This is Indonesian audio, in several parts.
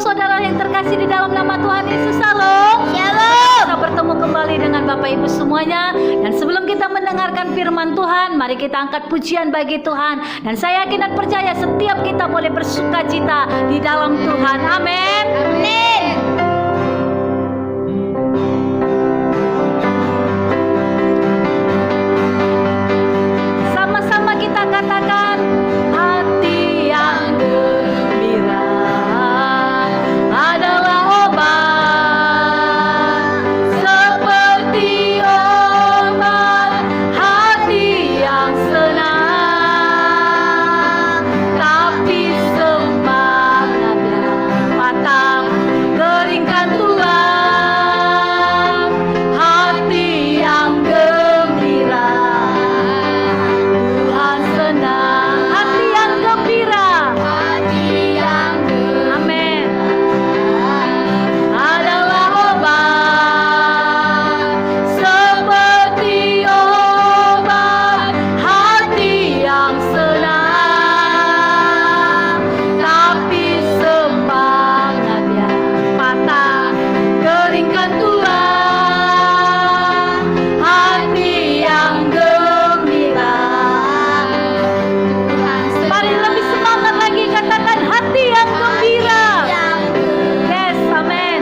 saudara yang terkasih di dalam nama Tuhan Yesus. Shalom. Shalom. Kita bertemu kembali dengan Bapak Ibu semuanya. Dan sebelum kita mendengarkan firman Tuhan, mari kita angkat pujian bagi Tuhan. Dan saya yakin dan percaya setiap kita boleh bersuka cita di dalam Tuhan. Amin. Amin. Sama-sama kita katakan, hati yang gembira adalah obat, seperti obat hati yang senang, tapi semangatnya patah, keringkan tulang. Hati yang gembira, Tuhan senang. Hati yang gembira, amin, adalah obat, seperti obat hati yang senang, tapi semangatnya patah, keringkan tulang. Hati yang gembira, mari lebih semangat lagi, katakan hati yang gembira. Yes, amin.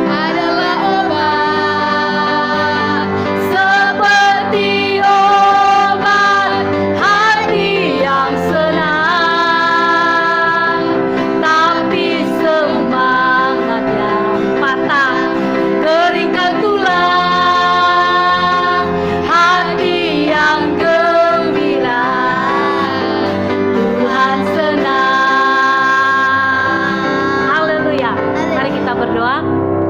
Adalah obat, seperti obat hati yang senang, tapi semangatnya patah, keringkan tulang. Hati yang gembira, Tuhan senang. Haleluya. Mari kita berdoa.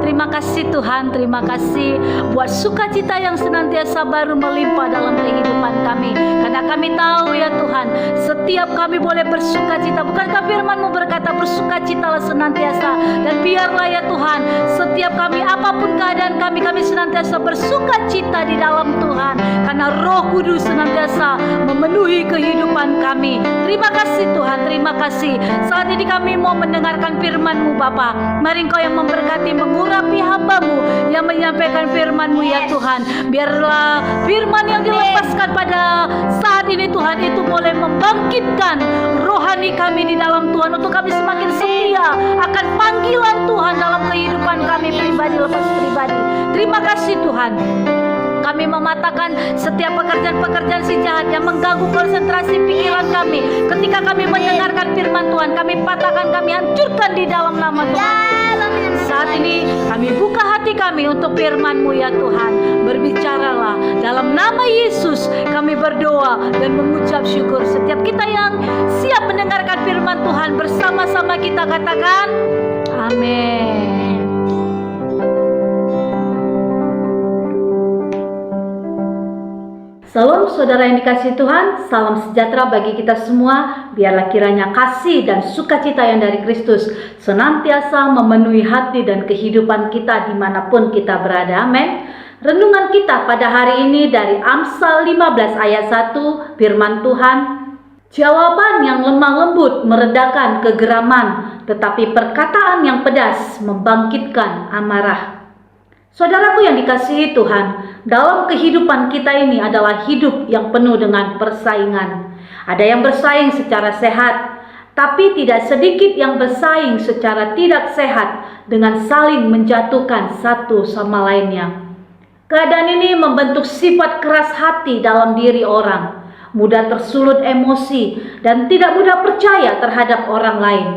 Terima kasih Tuhan, terima kasih buat sukacita yang senantiasa baru melimpah dalam kehidupan kami. Karena kami tahu ya Tuhan, setiap kami boleh bersukacita. Bukankah firman-Mu berkata bersukacitalah senantiasa. Dan biarlah ya Tuhan, setiap kami apapun keadaan kami senantiasa bersukacita di dalam Tuhan. Karena Roh Kudus senantiasa memenuhi kehidupan kami. Terima kasih Tuhan, terima kasih. Saat ini kami mau mendengarkan firman-Mu Bapa. Mari Engkau yang memberkati, mengurapi hamba-Mu yang menyampaikan firman-Mu ya Tuhan. Biarlah firman yang dilepaskan pada saat ini Tuhan itu boleh membangkitkan rohani kami di dalam Tuhan, untuk kami semakin setia akan panggilan Tuhan dalam kehidupan kami pribadi lepas pribadi. Terima kasih Tuhan. Kami mematahkan setiap pekerjaan-pekerjaan si jahat yang mengganggu konsentrasi pikiran kami. Ketika kami mendengarkan firman Tuhan, kami patahkan, kami hancurkan di dalam nama Tuhan. Saat ini kami buka hati kami untuk firman-Mu ya Tuhan. Berbicaralah dalam nama Yesus, kami berdoa dan mengucap syukur. Setiap kita yang siap mendengarkan firman Tuhan, bersama-sama kita katakan amin. Salam saudara yang dikasihi Tuhan, salam sejahtera bagi kita semua. Biarlah kiranya kasih dan sukacita yang dari Kristus senantiasa memenuhi hati dan kehidupan kita dimanapun kita berada. Amin. Renungan kita pada hari ini dari Amsal 15 ayat 1, firman Tuhan. Jawaban yang lemah lembut meredakan kegeraman, tetapi perkataan yang pedas membangkitkan amarah. Saudaraku yang dikasihi Tuhan, dalam kehidupan kita ini adalah hidup yang penuh dengan persaingan. Ada yang bersaing secara sehat, tapi tidak sedikit yang bersaing secara tidak sehat dengan saling menjatuhkan satu sama lainnya. Keadaan ini membentuk sifat keras hati dalam diri orang, mudah tersulut emosi dan tidak mudah percaya terhadap orang lain.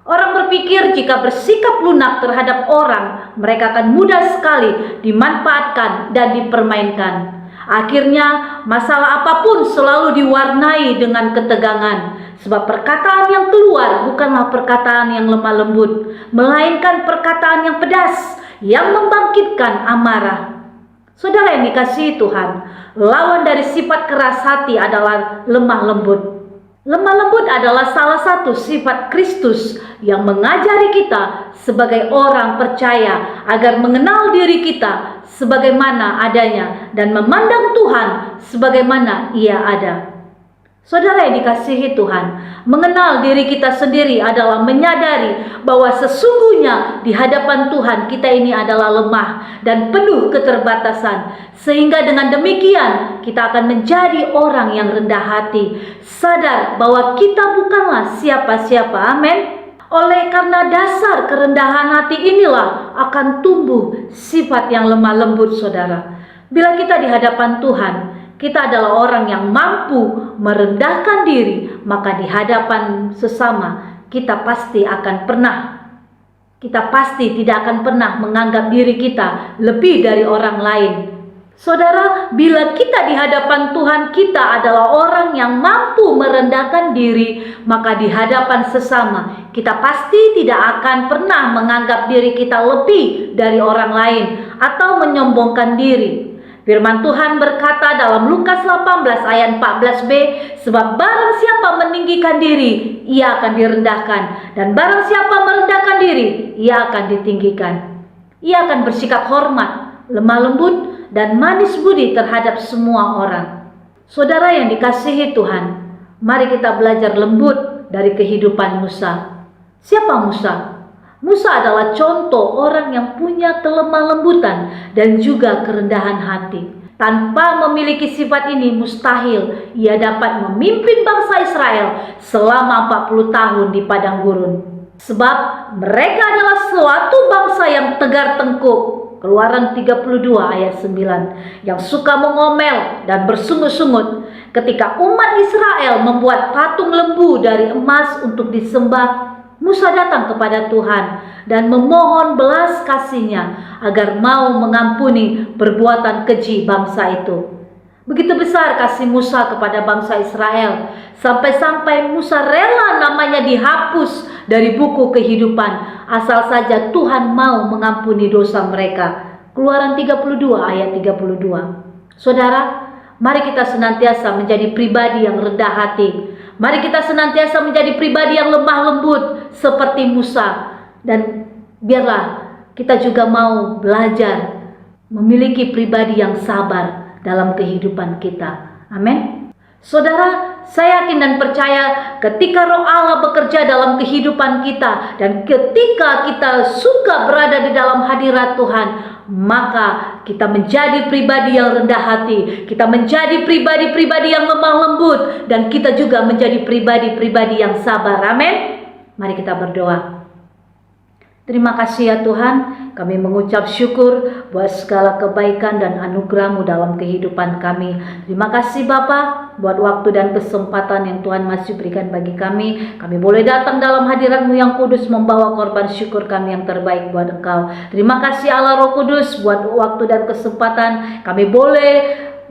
Orang berpikir jika bersikap lunak terhadap orang, mereka akan mudah sekali dimanfaatkan dan dipermainkan. Akhirnya, masalah apapun selalu diwarnai dengan ketegangan, sebab perkataan yang keluar bukanlah perkataan yang lemah lembut, melainkan perkataan yang pedas yang membangkitkan amarah. Saudara yang dikasihi Tuhan, lawan dari sifat keras hati adalah lemah lembut. Lemah lembut adalah salah satu sifat Kristus yang mengajari kita sebagai orang percaya agar mengenal diri kita sebagaimana adanya dan memandang Tuhan sebagaimana Ia ada. Saudara yang dikasihi Tuhan, mengenal diri kita sendiri adalah menyadari bahwa sesungguhnya di hadapan Tuhan kita ini adalah lemah dan penuh keterbatasan. Sehingga dengan demikian kita akan menjadi orang yang rendah hati, sadar bahwa kita bukanlah siapa-siapa. Amin. Oleh karena dasar kerendahan hati inilah akan tumbuh sifat yang lemah lembut, saudara. Bila kita di hadapan Tuhan, kita adalah orang yang mampu merendahkan diri, maka di hadapan sesama kita pasti tidak akan pernah menganggap diri kita lebih dari orang lain. Saudara, bila kita di hadapan Tuhan kita adalah orang yang mampu merendahkan diri, maka di hadapan sesama kita pasti tidak akan pernah menganggap diri kita lebih dari orang lain atau menyombongkan diri. Firman Tuhan berkata dalam Lukas 18 ayat 14b, sebab barang siapa meninggikan diri, ia akan direndahkan, dan barang siapa merendahkan diri, ia akan ditinggikan. Ia akan bersikap hormat, lemah lembut, dan manis budi terhadap semua orang. Saudara yang dikasihi Tuhan, mari kita belajar lembut dari kehidupan Musa. Siapa Musa? Musa adalah contoh orang yang punya kelemah lembutan dan juga kerendahan hati. Tanpa memiliki sifat ini mustahil ia dapat memimpin bangsa Israel selama 40 tahun di padang gurun. Sebab mereka adalah suatu bangsa yang tegar tengkuk. Keluaran 32 ayat 9, yang suka mengomel dan bersungut-sungut. Ketika umat Israel membuat patung lembu dari emas untuk disembah, Musa datang kepada Tuhan dan memohon belas kasih-Nya agar mau mengampuni perbuatan keji bangsa itu. Begitu besar kasih Musa kepada bangsa Israel, sampai-sampai Musa rela namanya dihapus dari buku kehidupan, asal saja Tuhan mau mengampuni dosa mereka. Keluaran 32 ayat 32. Saudara, mari kita senantiasa menjadi pribadi yang rendah hati. Mari kita senantiasa menjadi pribadi yang lemah lembut seperti Musa. Dan biarlah kita juga mau belajar memiliki pribadi yang sabar dalam kehidupan kita. Amin. Saudara, saya yakin dan percaya ketika Roh Allah bekerja dalam kehidupan kita dan ketika kita suka berada di dalam hadirat Tuhan, maka kita menjadi pribadi yang rendah hati, kita menjadi pribadi-pribadi yang lemah lembut, dan kita juga menjadi pribadi-pribadi yang sabar. Amin. Mari kita berdoa. Terima kasih ya Tuhan, kami mengucap syukur buat segala kebaikan dan anugerah-Mu dalam kehidupan kami. Terima kasih Bapa buat waktu dan kesempatan yang Tuhan masih berikan bagi kami. Kami boleh datang dalam hadirat-Mu yang kudus membawa korban syukur kami yang terbaik buat Engkau. Terima kasih Allah Roh Kudus buat waktu dan kesempatan kami boleh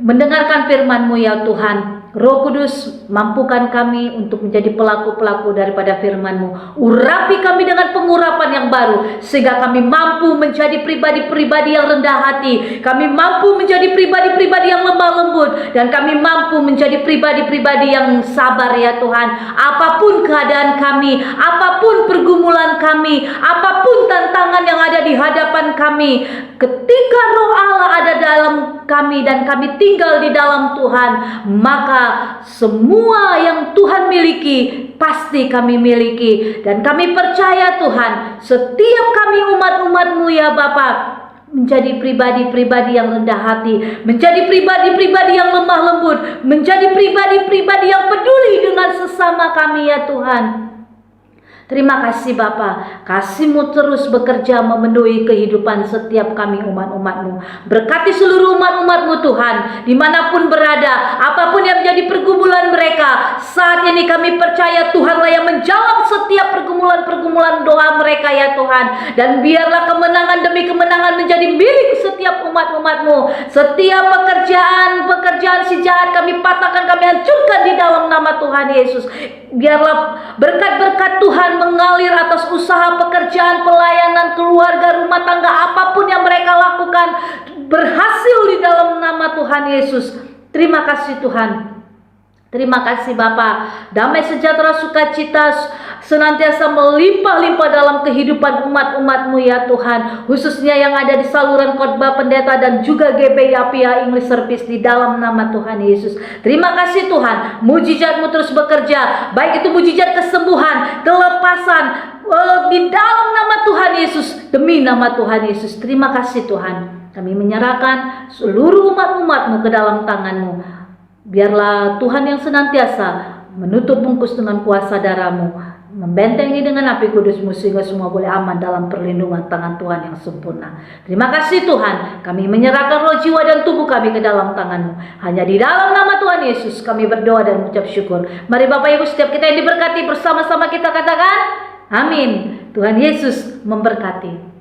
mendengarkan firman-Mu ya Tuhan. Roh Kudus, mampukan kami untuk menjadi pelaku-pelaku daripada firman-Mu. Urapi kami dengan pengurapan yang baru, sehingga kami mampu menjadi pribadi-pribadi yang rendah hati. Kami mampu menjadi pribadi-pribadi yang lemah lembut, dan kami mampu menjadi pribadi-pribadi yang sabar ya Tuhan. Apapun keadaan kami, apapun pergumulan kami, apapun tantangan yang ada di hadapan kami, ketika Roh Allah ada dalam kami dan kami tinggal di dalam Tuhan, maka semua yang Tuhan miliki pasti kami miliki. Dan kami percaya Tuhan, setiap kami umat-umat-Mu ya Bapa, menjadi pribadi-pribadi yang rendah hati, menjadi pribadi-pribadi yang lemah lembut, menjadi pribadi-pribadi yang peduli dengan sesama kami ya Tuhan. Terima kasih Bapa, kasih-Mu terus bekerja memenuhi kehidupan setiap kami umat-umat-Mu. Berkati seluruh umat-umat-Mu Tuhan, dimanapun berada, apapun yang menjadi pergumulan mereka. Saat ini kami percaya Tuhanlah yang menjawab setiap pergumulan-pergumulan doa mereka ya Tuhan. Dan biarlah kemenangan demi kemenangan menjadi milik setiap umat-umat-Mu. Setiap pekerjaan si jahat kami patahkan, kami hancurkan di dalam nama Tuhan Yesus. Biarlah berkat-berkat Tuhan mengalir atas usaha, pekerjaan, pelayanan, keluarga, rumah tangga, apapun yang mereka lakukan berhasil di dalam nama Tuhan Yesus. Terima kasih Tuhan. Terima kasih Bapa. Damai sejahtera sukacita senantiasa melimpah-limpah dalam kehidupan umat-umat-Mu ya Tuhan. Khususnya yang ada di saluran khotbah pendeta dan juga GB Yapia English Service di dalam nama Tuhan Yesus. Terima kasih Tuhan. Mujizat-Mu terus bekerja. Baik itu mujizat kesembuhan, kelepasan, di dalam nama Tuhan Yesus. Demi nama Tuhan Yesus. Terima kasih Tuhan. Kami menyerahkan seluruh umat-umat-Mu ke dalam tangan-Mu. Biarlah Tuhan yang senantiasa menutup bungkus dengan kuasa darah-Mu, membentengi dengan api kudus-Mu sehingga semua boleh aman dalam perlindungan tangan Tuhan yang sempurna. Terima kasih Tuhan. Kami menyerahkan roh, jiwa, dan tubuh kami ke dalam tangan-Mu. Hanya di dalam nama Tuhan Yesus kami berdoa dan mengucap syukur. Mari Bapak Ibu setiap kita yang diberkati bersama-sama kita katakan amin. Tuhan Yesus memberkati.